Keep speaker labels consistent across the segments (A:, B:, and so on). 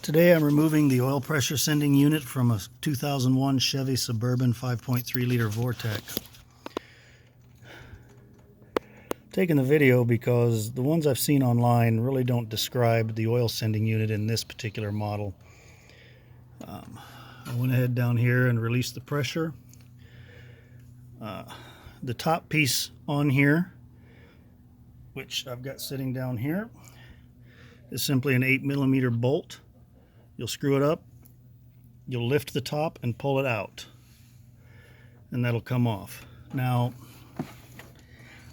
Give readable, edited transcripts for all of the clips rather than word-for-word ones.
A: Today I'm removing the oil pressure sending unit from a 2001 Chevy Suburban 5.3 liter Vortec. Taking the video because the ones I've seen online really don't describe the oil sending unit in this particular model. I went ahead down here and released the pressure. The top piece on here, which I've got sitting down here, is simply an 8mm bolt. You'll screw it up, you'll lift the top and pull it out, and that'll come off. Now,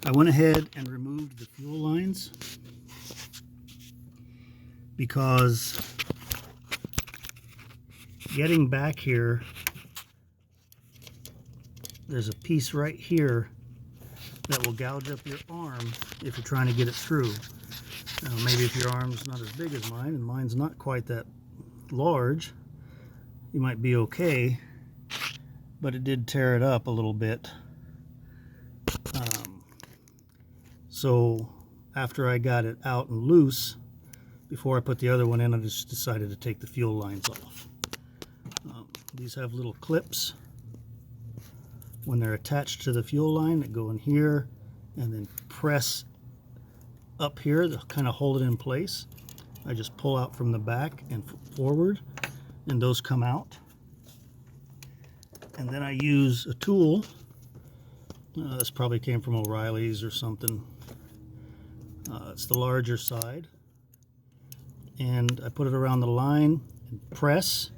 A: I went ahead and removed the fuel lines because getting back here, there's a piece right here that will gouge up your arm if you're trying to get it through. Now, maybe if your arm's not as big as mine, and mine's not quite that large, you might be okay, but it did tear it up a little bit. So after I got it out and loose, before I put the other one in, I just decided to take the fuel lines off. These have little clips when they're attached to the fuel line that go in here and then press up here to kind of hold it in place. I just pull out from the back and forward, and those come out. And then I use a tool. This probably came from O'Reilly's or something. It's the larger side. And I put it around the line and press.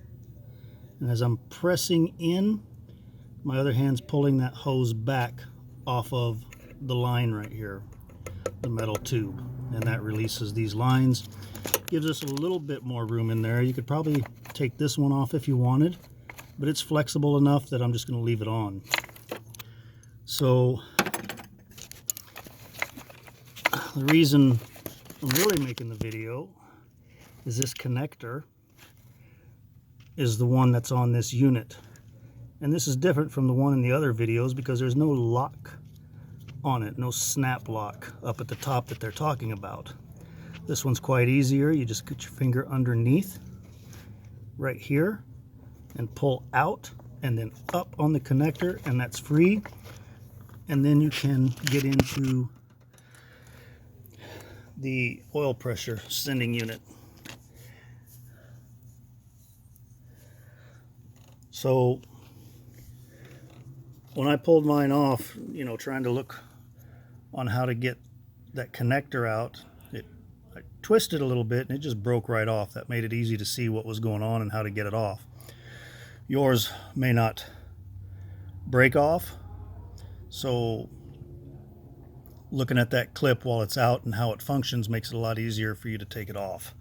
A: And as I'm pressing in, my other hand's pulling that hose back off of the line right here, the metal tube. And that releases these lines. Gives us a little bit more room in there. You could probably take this one off if you wanted, but it's flexible enough that I'm just going to leave it on. So the reason I'm really making the video is this connector is the one that's on this unit. And this is different from the one in the other videos because there's no lock on it, no snap lock up at the top that they're talking about. This one's quite easier. You just put your finger underneath right here and pull out and then up on the connector, and that's free. And then you can get into the oil pressure sending unit. So when I pulled mine off, you know, trying to look on how to get that connector out, I twisted a little bit and it just broke right off. That made it easy to see what was going on and how to get it off. Yours may not break off, so looking at that clip while it's out and how it functions makes it a lot easier for you to take it off.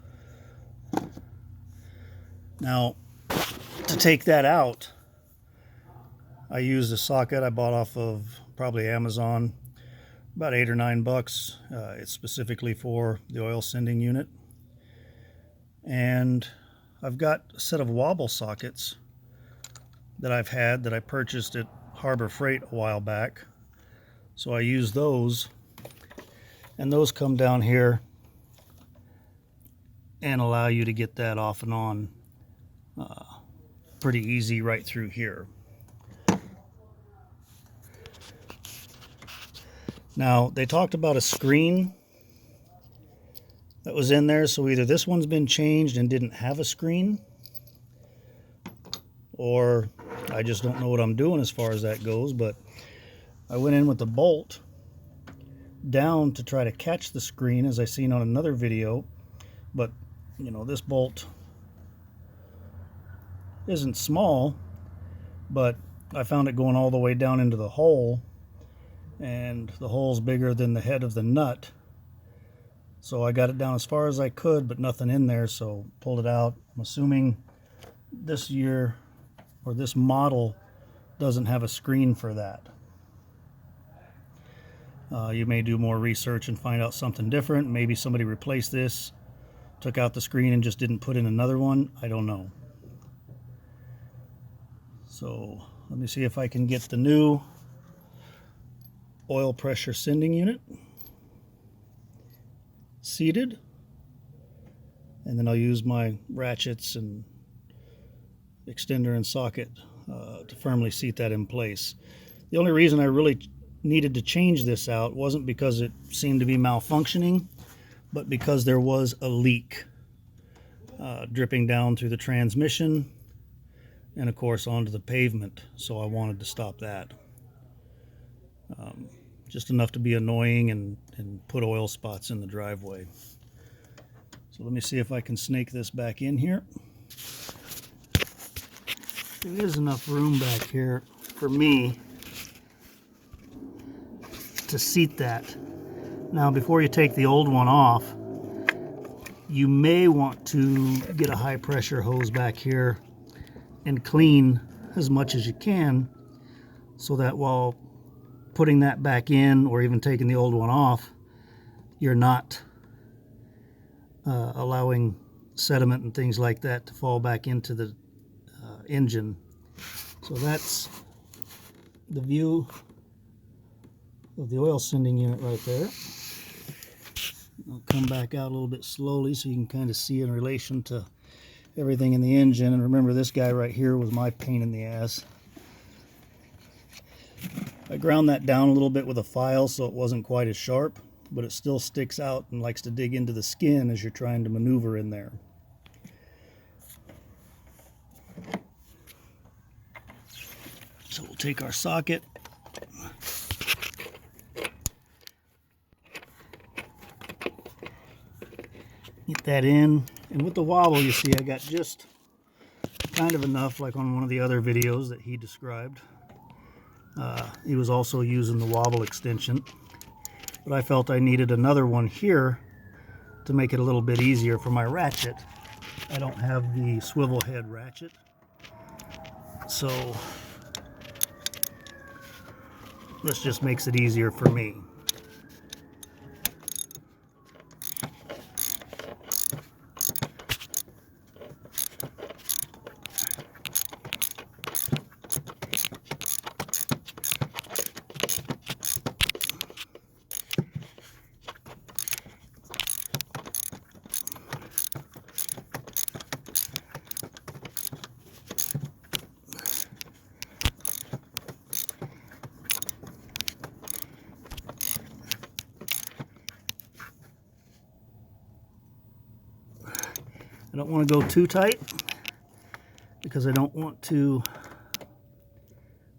A: Now, to take that out, I used a socket I bought off of probably Amazon, about $8 or $9. It's specifically for the oil sending unit. And I've got a set of wobble sockets that I've had that I purchased at Harbor Freight a while back. So I use those, and those come down here and allow you to get that off and on pretty easy right through here. Now, they talked about a screen that was in there, so either this one's been changed and didn't have a screen, or I just don't know what I'm doing as far as that goes, but I went in with the bolt down to try to catch the screen, as I seen on another video, but, you know, this bolt isn't small, but I found it going all the way down into the hole, and the hole's bigger than the head of the nut. So I got it down as far as I could, but nothing in there, so pulled it out. I'm assuming this year, or this model, doesn't have a screen for that. You may do more research and find out something different. Maybe somebody replaced this, took out the screen and just didn't put in another one. I don't know. So let me see if I can get the new oil pressure sending unit seated and then I'll use my ratchets and extender and socket to firmly seat that in place. The only reason I really needed to change this out wasn't because it seemed to be malfunctioning, but because there was a leak dripping down through the transmission and of course onto the pavement, so I wanted to stop that. Just enough to be annoying and put oil spots in the driveway. So let me see if I can snake this back in here. There is enough room back here for me to seat that. Now, before you take the old one off, you may want to get a high pressure hose back here and clean as much as you can, so that while putting that back in or even taking the old one off, you're not allowing sediment and things like that to fall back into the engine. So that's the view of the oil sending unit right there. I'll come back out a little bit slowly so you can kind of see in relation to everything in the engine. And remember, this guy right here was my pain in the ass. I ground that down a little bit with a file so it wasn't quite as sharp, but it still sticks out and likes to dig into the skin as you're trying to maneuver in there. So we'll take our socket, get that in, and with the wobble, you see I got just kind of enough, like on one of the other videos that he described. He was also using the wobble extension, but I felt I needed another one here to make it a little bit easier for my ratchet. I don't have the swivel head ratchet, so this just makes it easier for me. I don't want to go too tight because I don't want to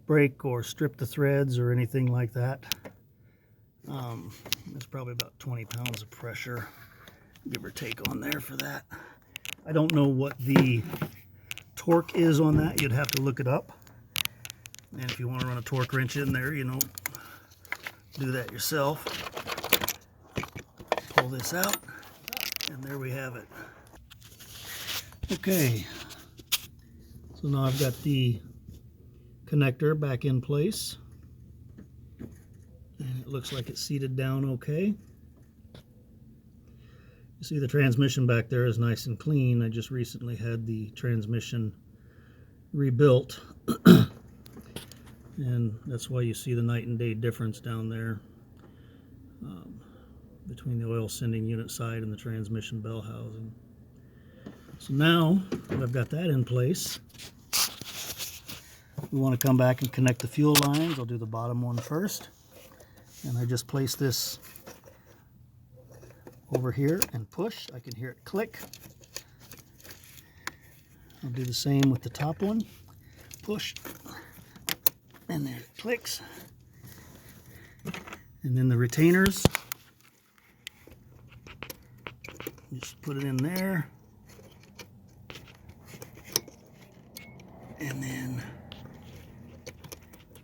A: break or strip the threads or anything like that. There's probably about 20 pounds of pressure, give or take, on there for that. I don't know what the torque is on that. You'd have to look it up. And if you want to run a torque wrench in there, you know, do that yourself. Pull this out, and there we have it. Okay, so now I've got the connector back in place, and it looks like it's seated down okay. You see the transmission back there is nice and clean. I just recently had the transmission rebuilt, and that's why you see the night and day difference down there between the oil sending unit side and the transmission bell housing. So now that I've got that in place, we want to come back and connect the fuel lines. I'll do the bottom one first. And I just place this over here and push. I can hear it click. I'll do the same with the top one. Push. And there it clicks. And then the retainers, just put it in there. And then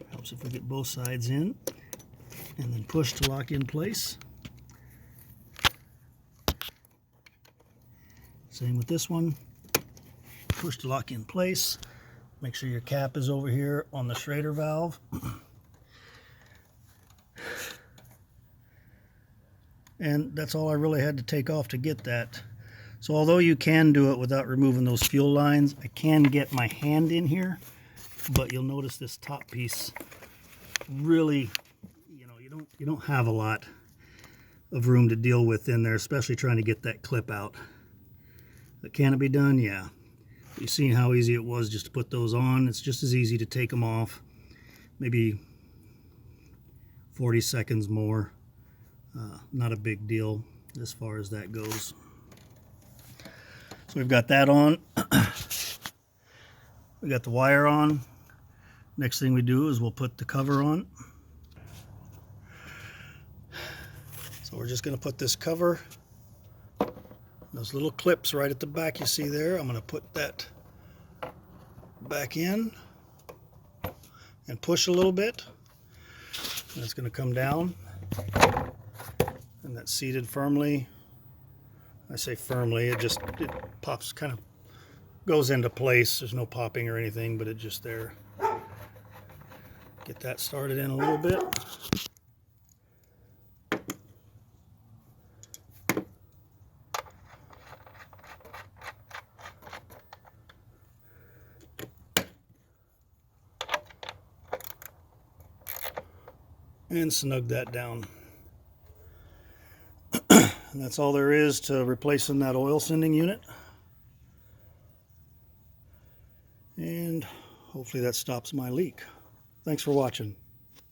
A: helps if we get both sides in, and then push to lock in place. Same with this one. Push to lock in place. Make sure your cap is over here on the Schrader valve. And that's all I really had to take off to get that. So although you can do it without removing those fuel lines, I can get my hand in here, but you'll notice this top piece really, you don't have a lot of room to deal with in there, especially trying to get that clip out. Can it be done? Yeah. You see how easy it was just to put those on. It's just as easy to take them off. Maybe 40 seconds more. Not a big deal as far as that goes. So we've got that on. We got the wire on. Next thing we do is we'll put the cover on. So we're just going to put this cover, those little clips right at the back you see there, I'm going to put that back in and push a little bit. And it's going to come down, and that's seated firmly. I say firmly, it pops, kind of goes into place. There's no popping or anything, but it's just there. Get that started in a little bit. And snug that down. And that's all there is to replacing that oil sending unit. And hopefully that stops my leak. Thanks for watching.